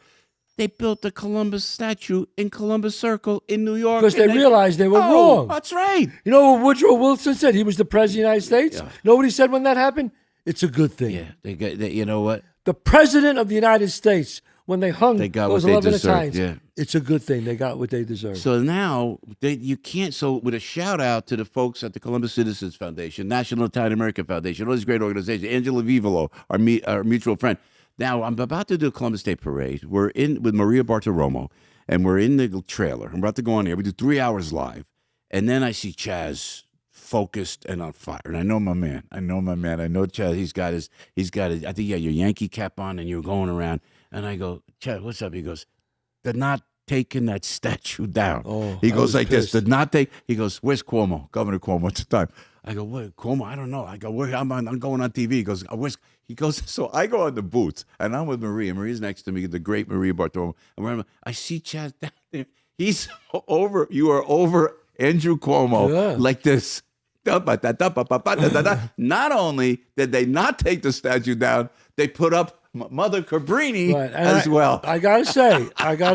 they built the Columbus statue in Columbus Circle in New York. Because they realized they were wrong. That's right. You know what Woodrow Wilson said? He was the president of the United States. Yeah. You know what he said when that happened? It's a good thing. Yeah, you know what? The president of the United States, when they hung They got those what they 11 deserved, Italians, yeah. it's a good thing. They got what they deserved. So now you can't. So with a shout out to the folks at the Columbus Citizens Foundation, National Italian American Foundation, all these great organizations, Angela Vivolo, our mutual friend. Now I'm about to do a Columbus Day Parade. We're in with Maria Bartiromo, and we're in the trailer. I'm about to go on here. We do 3 hours live, and then I see Chazz focused and on fire. And I know my man. I know Chazz. He's got his. I think you had your Yankee cap on, and you're going around. And I go, Chazz, what's up? He goes, they're not taking that statue down. Oh, he I goes was like pissed. this. Did not take. He goes, where's Cuomo? Governor Cuomo at the time. I go, what, Cuomo? I don't know. I go, where? I'm going on TV. He goes, where's? He goes, so I go on the booth, and I'm with Maria. Maria's next to me, the great Maria Bartiromo. And I see Chazz down there. He's over. You are over Andrew Cuomo Yeah. like this. Not only did they not take the statue down, they put up Mother Cabrini Right. And as well. I gotta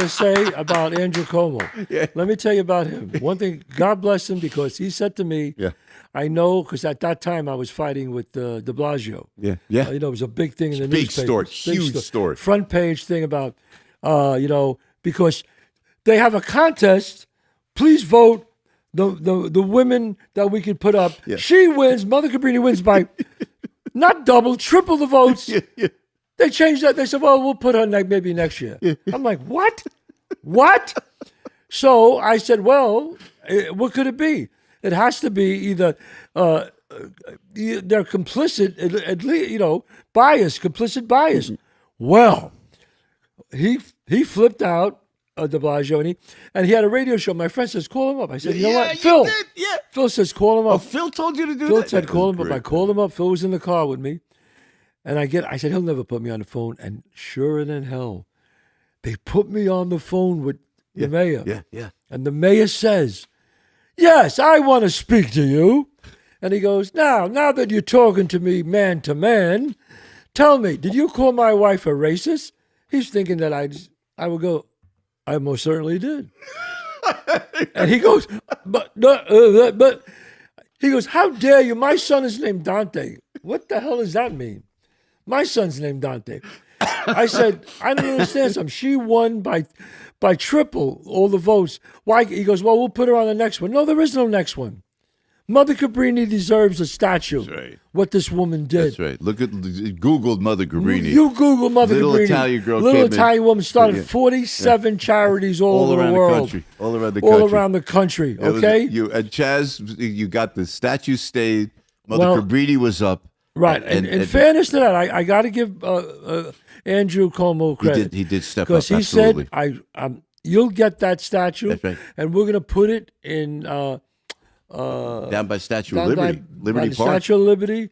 say about Andrew Cuomo. Yeah. Let me tell you about him. One thing, God bless him, because he said to me, Yeah. I know, because at that time I was fighting with De Blasio. Yeah. You know, it was a big thing in the Big newspaper. story, huge story. Front page thing about, because they have a contest. Please vote the women that we can put up. Yeah. She wins. Mother Cabrini wins by not double, triple the votes. Yeah. They changed that. They said, well, we'll put her maybe next year. I'm like, what? What? So I said, well, what could it be? It has to be either they're complicit, at least, bias, complicit bias. Well, he flipped out, De Blasio, and he had a radio show. My friend says, call him up. I said, you know what? Phil. Did. Yeah. Phil says, call him Oh, up. Phil told you to do Phil that? said, call him up. Great. I called him up. Phil was in the car with me. And I said, he'll never put me on the phone. And sure than hell, they put me on the phone with the mayor. Yeah. And the mayor says, yes, I want to speak to you. And he goes, now that you're talking to me man to man, tell me, did you call my wife a racist? He's thinking that I would go, I most certainly did. And he goes, but he goes, how dare you? My son is named Dante. What the hell does that mean? My son's named Dante. I said, I don't understand something. She won by triple all the votes. Why? He goes, well, we'll put her on the next one. No, there is no next one. Mother Cabrini deserves a statue. That's right. What this woman did. That's right. Look at Googled Mother Cabrini. You Google Mother Little Cabrini. Italian girl Little came in. Italian woman started Yeah. 47 charities all over around the world. country. All around the All country. around the country. It was- Okay. you and Chazz, you got the statue stayed. Mother Well, Cabrini was up. Right. And in fairness to that, I got to give Andrew Cuomo credit. He did step up. Because he Absolutely. said, you'll get that statue, That's right. and we're going to put it in down by Statue of down Liberty, by Liberty the Park. Statue of Liberty.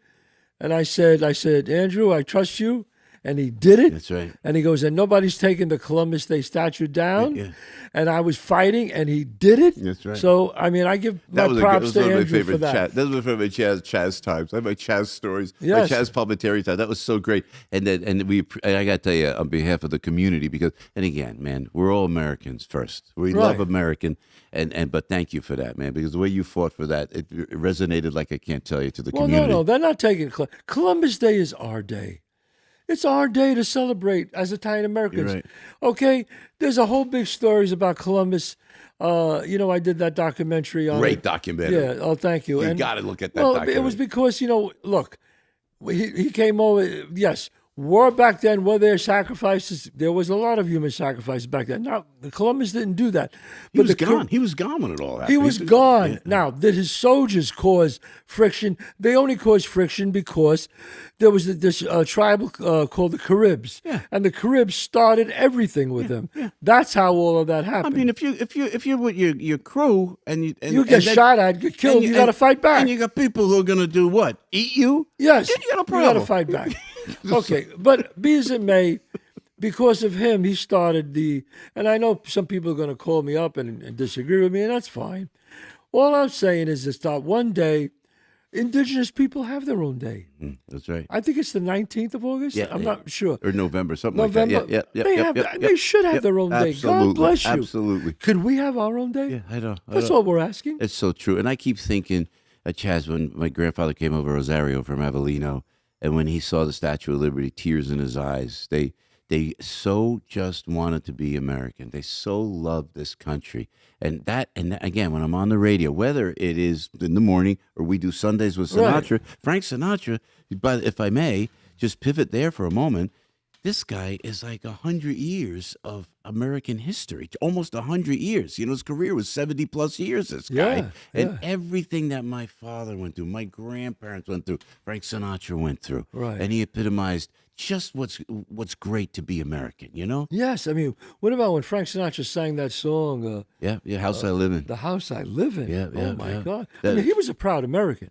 And I said, Andrew, I trust you. and he did it. That's right. And he goes, and nobody's taking the Columbus Day statue down. Yeah. And I was fighting, and he did it. That's right. So, I mean, I give my props to Andrew for that. That was one of my favorite Chazz times. I have my Chazz stories, Yes. my Chazz Palminteri time. That was so great. And I got to tell you on behalf of the community, because, and again, man, we're all Americans first. We love Right. American, but thank you for that, man, because the way you fought for that, it resonated like I can't tell you to the community. No, they're not taking Columbus Day is our day. It's our day to celebrate as Italian Americans. You're right. Okay, there's a whole big stories about Columbus. I did that documentary on Great documentary. Yeah. Oh, thank you. You got to look at that Well, documentary. it was because look, he came over. Yes, war back then. Were there sacrifices? There was a lot of human sacrifices back then. Now, Columbus didn't do that. He was gone. He was gone when it all happened. He was gone. Now, did his soldiers cause friction? They only caused friction because there was this tribal called the Caribs, and the Caribs started everything with them. That's how all of that I happened. mean, if you're with your crew and you get shot at, get killed, you got to fight back. And you got people who are going to do what? Eat you? Yes, You got a you problem. got to fight back. Okay, but be as it may, because of him, he started and I know some people are going to call me up and disagree with me, and that's fine. All I'm saying is that one day, indigenous people have their own day. That's right. I think it's the 19th of August. Yeah, I'm yeah. not sure. Or November, something November. like that. Yeah, They should have their own day. Absolutely. God bless you. Absolutely. Could we have our own day? Yeah, I know. That's all we're asking. It's so true. And I keep thinking, Chazz, when my grandfather came over Rosario from Avellino, and when he saw the Statue of Liberty, tears in his eyes, they so just wanted to be American. They so loved this country. And again, when I'm on the radio, whether it is in the morning or we do Sundays with Sinatra, Right. Frank Sinatra, but if I may, just pivot there for a moment, this guy is like 100 years of American history, almost 100 years. His career was 70 plus years, this guy. Yeah, And everything that my father went through, my grandparents went through, Frank Sinatra went through. Right. And he epitomized just what's great to be American, Yes. I mean, what about when Frank Sinatra sang that song, Yeah, House I Live in. The House I Live In? Yeah, Oh, my yeah. God. I mean, he was a proud American.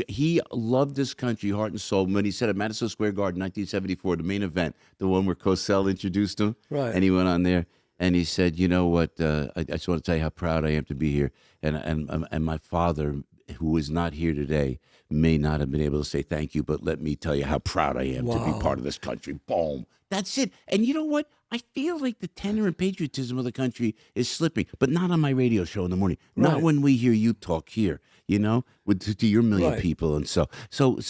He loved this country, heart and soul. When he said at Madison Square Garden, 1974, the main event, the one where Cosell introduced him, Right. and he went on there and he said, "You know what? I just want to tell you how proud I am to be here." And my father, who is not here today, may not have been able to say thank you, but let me tell you how proud I am to be part of this country. Boom. That's it. And you know what? I feel like the tenor and patriotism of the country is slipping, but not on my radio show in the morning. Not Right. when we hear you talk here, to your million Right. people. And so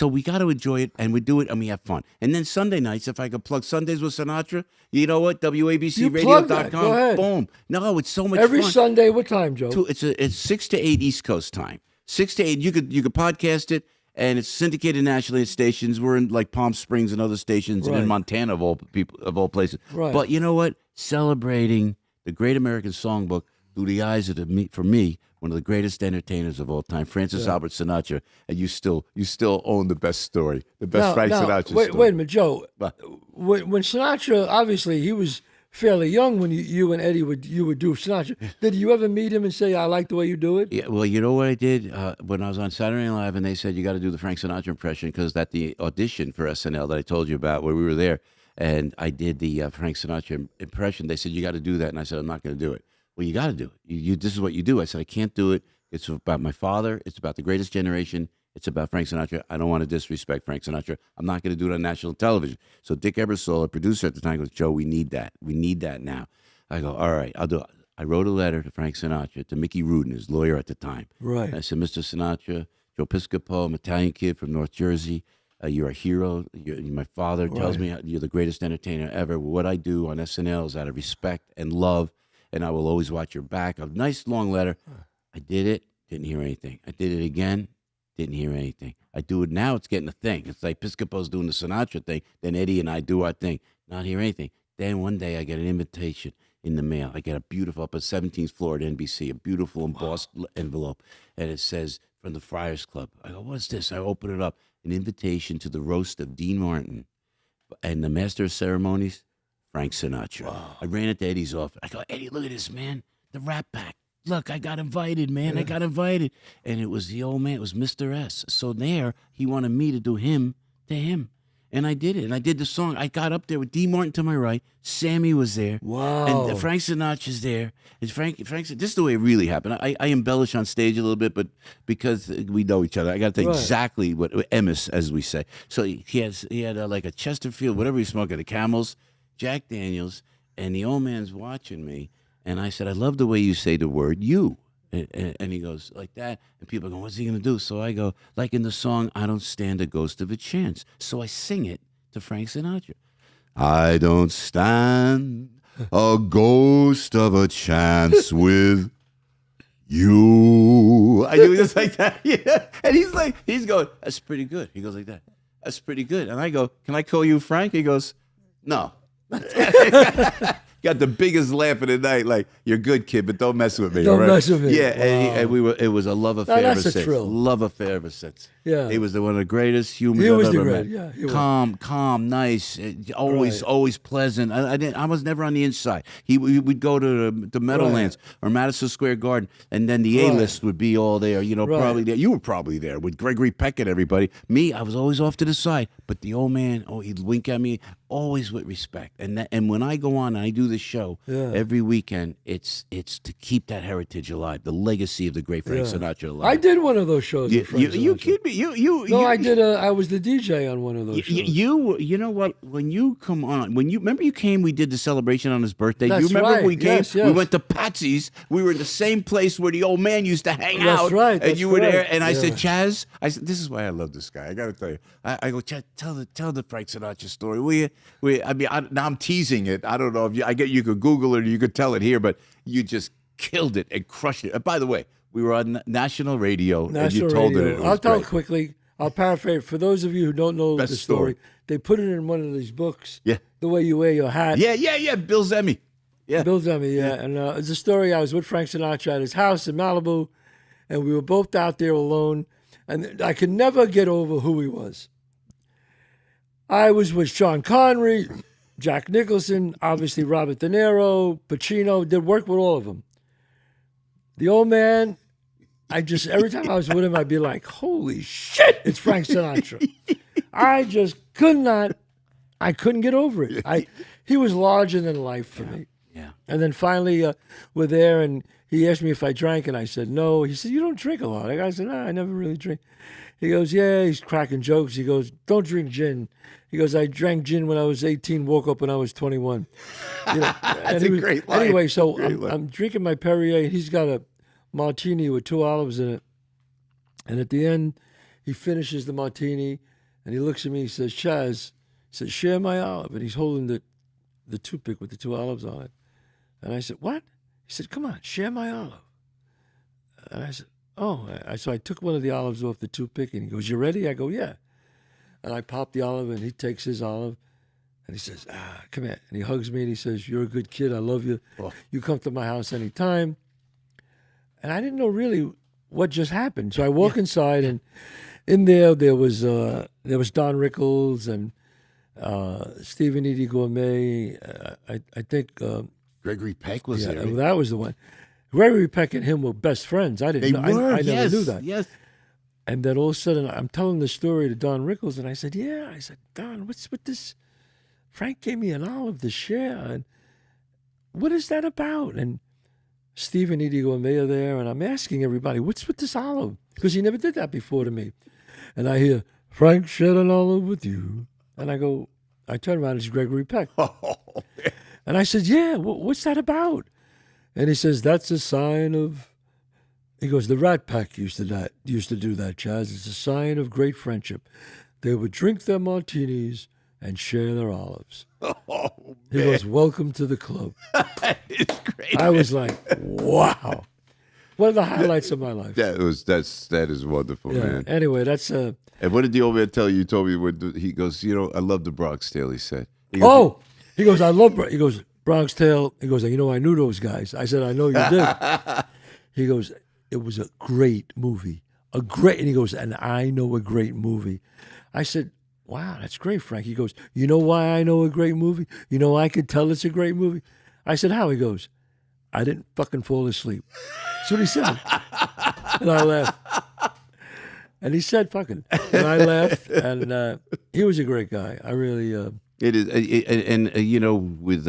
we got to enjoy it, and we do it, and we have fun. And then Sunday nights, if I could plug Sundays with Sinatra, you know what? You plug that. WABCRadio.com. Go ahead. Boom. No, it's so much Every fun. Sunday, what time, Joe? It's 6 to 8 East Coast time. 6 to 8. You could podcast it, and it's syndicated nationally at stations. We're in like Palm Springs and other stations, and in Right. Montana of all places. Right. But you know what? Celebrating the Great American Songbook through the eyes of for me, one of the greatest entertainers of all time, Francis Albert Sinatra, and you still own the best story, the best Frank Sinatra story. Wait a minute, Joe. What? When Sinatra, obviously, he was fairly young when you and Eddie would do Sinatra. Did you ever meet him and say, "I like the way you do it"? Yeah, well, you know what I did when I was on Saturday Night Live, and they said you got to do the Frank Sinatra impression because at the audition for SNL that I told you about, where we were there, and I did the Frank Sinatra impression. They said you got to do that, and I said I'm not going to do it. Well, you got to do it. This is what you do. I said I can't do it. It's about my father. It's about the greatest generation. It's about Frank Sinatra. I don't want to disrespect Frank Sinatra. I'm not going to do it on national television. So Dick Ebersol, a producer at the time, goes, "Joe, we need that. We need that now." I go, "All right, I'll do it." I wrote a letter to Frank Sinatra, to Mickey Rudin, his lawyer at the time. Right. I said, "Mr. Sinatra, Joe Piscopo, I'm an Italian kid from North Jersey. You're a hero. My father tells me you're the greatest entertainer ever. What I do on SNL is out of respect and love, and I will always watch your back." A nice long letter. I did it. Didn't hear anything. I did it again. Didn't hear anything. I do it now. It's getting a thing. It's like Piscopo's doing the Sinatra thing. Then Eddie and I do our thing. Not hear anything. Then one day I get an invitation in the mail. I get a beautiful, up at 17th floor at NBC, a beautiful embossed envelope. And it says, from the Friars Club. I go, "What's this?" I open it up. An invitation to the roast of Dean Martin. And the master of ceremonies, Frank Sinatra. Wow. I ran into Eddie's office. I go, "Eddie, look at this, man. The Rat Pack. Look, I got invited, man. I got invited." And it was the old man. It was Mr. S. So there, he wanted me to do him to him. And I did it. And I did the song. I got up there with D. Martin to my right. Sammy was there. Wow. And Frank Sinatra's there. And Frank, this is the way it really happened. I embellish on stage a little bit, but because we know each other, I got to tell you Right. exactly what Emmis, as we say. So he had like a Chesterfield, whatever he's smoking, the Camels, Jack Daniels, and the old man's watching me. And I said, I love the way you say the word you. And he goes like that, and people go, what's he going to do? So I go, like in the song, I don't stand a ghost of a chance. So I sing it to Frank Sinatra. I don't stand a ghost of a chance with you. I do just like that. Yeah. And he's going, that's pretty good. He goes like that. That's pretty good. And I go, can I call you Frank? He goes, no. Got the biggest laugh of the night. Like, you're good, kid, but don't mess with me. Don't all right? mess with me. Yeah, Wow. and we were. It was a love affair that's ever a since. thrill. Love affair ever since. Yeah. He was one of the greatest humans He I've was ever the met. great. Yeah, he was. Calm, nice, always, Right. always pleasant. I was never on the inside. We would go to the Meadowlands or Madison Square Garden, and then the A-list would be all there. You know, Right. probably there. You were probably there with Gregory Peck and everybody. Me, I was always off to the side. But the old man, he'd wink at me, always with respect. And when I go on and I do the show every weekend, it's to keep that heritage alive, the legacy of the great Frank Sinatra alive. I did one of those shows. You, with Frank you Sinatra. kid me? No, I did. I was the DJ on one of those shows. You know what? When you come on, remember you came, we did the celebration on his birthday. That's You remember right. we came? Yes, yes. We went to Patsy's. We were in the same place where the old man used to hang That's out. right, And that's you were there, correct. and I said, Yeah. Chazz, I said, this is why I love this guy. I got to tell you. I go, Chazz, tell the Frank Sinatra story. Now I'm teasing it. I don't know if you could Google it or you could tell it here, but you just killed it and crushed it. And by the way, we were on national radio, and you told it. It was I'll tell great. it quickly. I'll paraphrase. For those of you who don't know Best the story, story. they put it in one of these books. Yeah. The way you wear your hat. Yeah. Bill Zemi. Yeah. Bill Dummy, yeah. And it's a story. I was with Frank Sinatra at his house in Malibu, and we were both out there alone. And I could never get over who he was. I was with Sean Connery, Jack Nicholson, obviously Robert De Niro, Pacino, did work with all of them. The old man, every time I was with him, I'd be like, holy shit, it's Frank Sinatra. I just I couldn't get over it. He was larger than life for me. Yeah. And then finally, we're there, and he asked me if I drank, and I said no. He said, you don't drink a lot. I said, no, I never really drink. He goes, yeah, he's cracking jokes. He goes, don't drink gin. He goes, I drank gin when I was 18, woke up when I was 21. You know, That's a great line. Anyway, so Great line. I'm drinking my Perrier, and he's got a martini with 2 olives in it. And at the end, he finishes the martini, and he looks at me, he says, Chazz, he says, share my olive. And he's holding the toothpick with the 2 olives on it. And I said, what? He said, come on, share my olive. And I said, oh. So I took one of the olives off the toothpick, and he goes, you ready? I go, yeah. And I pop the olive, and he takes his olive, and he says, come here. And he hugs me, and he says, you're a good kid. I love you. Oh. You come to my house anytime. And I didn't know really what just happened. So I walk inside, and in there was Don Rickles and Stephen Edie Gourmet. I think Gregory Peck was there. that was the one. Gregory Peck and him were best friends. I didn't. They were. I never knew that. Yes. And then all of a sudden, I'm telling the story to Don Rickles, and I said, yeah. I said, Don, what's with this? Frank gave me an olive to share, and what is that about? And Steve and Edie Gourmet are there, and I'm asking everybody, what's with this olive? Because he never did that before to me. And I hear, Frank shared an olive with you. And I turn around, it's Gregory Peck. And I said, yeah, what's that about? And he says, that's a sign of, he goes, the Rat Pack used to do that, Chazz. It's a sign of great friendship. They would drink their martinis and share their olives. Oh, He goes, welcome to the club. it's great. I was like, wow. One of the highlights of my life. That is wonderful, Yeah. man. Anyway, that's And what did the old man tell you? You told me he goes, I love the Bronx Tale. He said. He goes, he goes, I love, he goes, Bronx Tale. He goes, I knew those guys. I said, I know you did. He goes, it was a great movie. And he goes, and I know a great movie. I said, wow, that's great, Frank. He goes, you know why I know a great movie? You know I could tell it's a great movie? I said, how? He goes, I didn't fucking fall asleep. That's what he said. And I laughed. And he said fucking. And I laughed. And He was a great guy. I really. It is, you know, with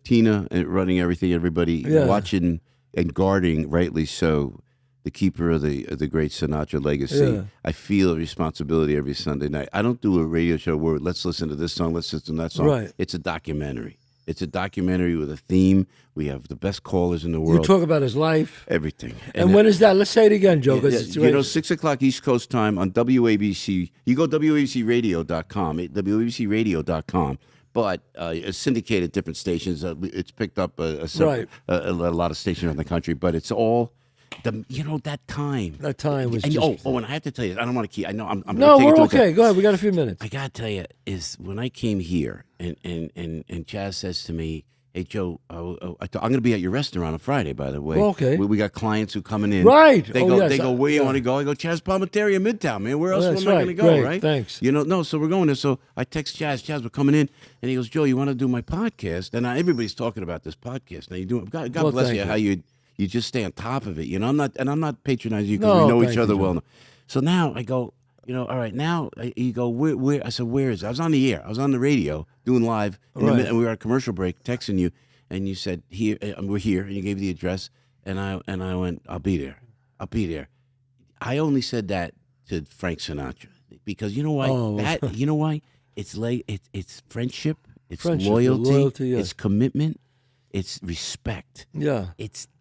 Tina running everything, everybody Yeah. watching and guarding, rightly so, the keeper of the great Sinatra legacy. Yeah. I feel a responsibility every Sunday night. I don't do a radio show where let's listen to this song, let's listen to that song. Right. It's a documentary. It's a documentary with a theme. We have the best callers in the You world. talk about his life. Everything. And when is that? Let's say it again, Joe. 'Cause it's you know, 6 o'clock East Coast time on WABC. You go WABCRadio.com, WABCRadio.com. But it's syndicated at different stations. It's picked up Right. a lot of stations in the country. But it's all, that time. That time was And, just... and I have to tell you, I don't want to keep, I know I'm No, gonna take we're it to a- okay. Go ahead. We got a few minutes. I got to tell you, is when I came here and Chazz says to me, hey, Joe, I'm going to be at your restaurant on Friday, by the way. Oh, okay. We got clients who coming in. Right. They Oh, go, yes. where you Yeah. want to go? I go, Chazz Palminteri in Midtown, man. Where else That's am I going to right. go, Great. right? Thanks. No, so we're going there. So I text Chazz, we're coming in. And he goes, Joe, you want to do my podcast? And everybody's talking about this podcast. Now, you do. God Well, bless thank you, you. how you just stay on top of it. I'm not patronizing you No, because we know thank each you, other Joe. well. So now I go, all right, now you go, where? I said, where is it? I was on the air. I was on the radio doing live. Right. And we were at a commercial break texting you. And you said, here, we're here. And you gave the address. And I went, I'll be there. I'll be there. I only said that to Frank Sinatra. Because you know why? Oh. You know why? It's friendship. It's Friendship, loyalty. yeah. It's commitment. It's respect. Yeah.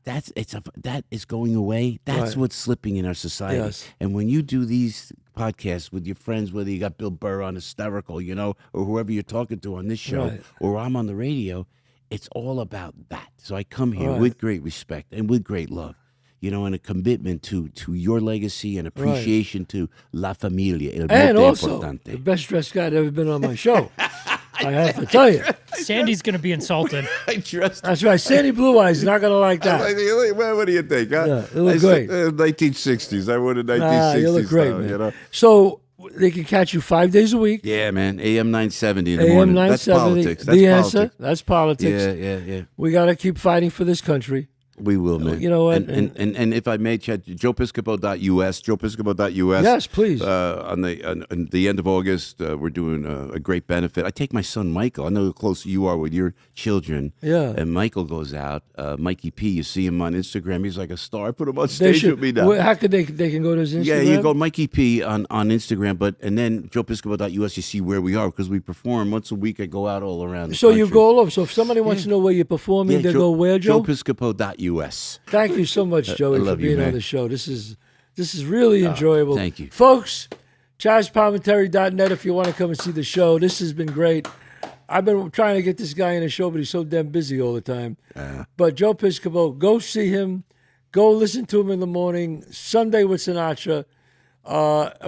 That is going away. That's Right. what's slipping in our society. Yes. And when you do these podcasts with your friends, whether you got Bill Burr on Hysterical, or whoever you're talking to on this show, Right. or I'm on the radio, it's all about that. So I come here Right. with great respect and with great love, and a commitment to your legacy and appreciation to La Familia. El And Mote also, Importante. the best dressed guy that ever been on my show. I have to tell you. Sandy's going to be insulted. I trust. That's right. Sandy Blue Eyes is not going to like that. What do you think? Huh? Yeah, it looked great. 1960s. I would have 1960s. Nah, you look great, though, man. So they can catch you 5 days a week. Yeah, man. AM 970 in the AM morning. That's 970. politics. That's The politics. answer. That's politics. Yeah. We got to keep fighting for this country. We will, man. You know what? And if I may, Chad, joepiscopo.us, joepiscopo.us. Yes, please. On the end of August, we're doing a great benefit. I take my son Michael. I know how close you are with your children. Yeah. And Michael goes out. Mikey P. You see him on Instagram. He's like a star. I put him on stage with me now. How could they can go to his Instagram? Yeah, you go Mikey P on Instagram, and then joepiscopo.us. You see where we are because we perform once a week. I go out all around. The So you country. go all over. So if somebody wants to know where you're performing, they go where, Joe? joepiscopo.us. Thank you so much, Joey, for love you, being on man. the show. This is really enjoyable. thank you. Folks. ChazzPalminteri.net if you want to come and see the show. This has been great. I've been trying to get this guy in the show, but he's so damn busy all the time. But Joe Piscopo, go see him. Go listen to him in the morning. Sunday with Sinatra.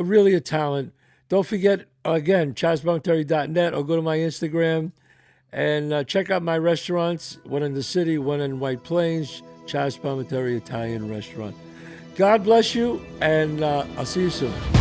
Really a talent. Don't forget, again, ChazzPalminteri.net or go to my Instagram and check out my restaurants. One in the city, one in White Plains. Chazz Palminteri Italian Restaurant. God bless you, and I'll see you soon.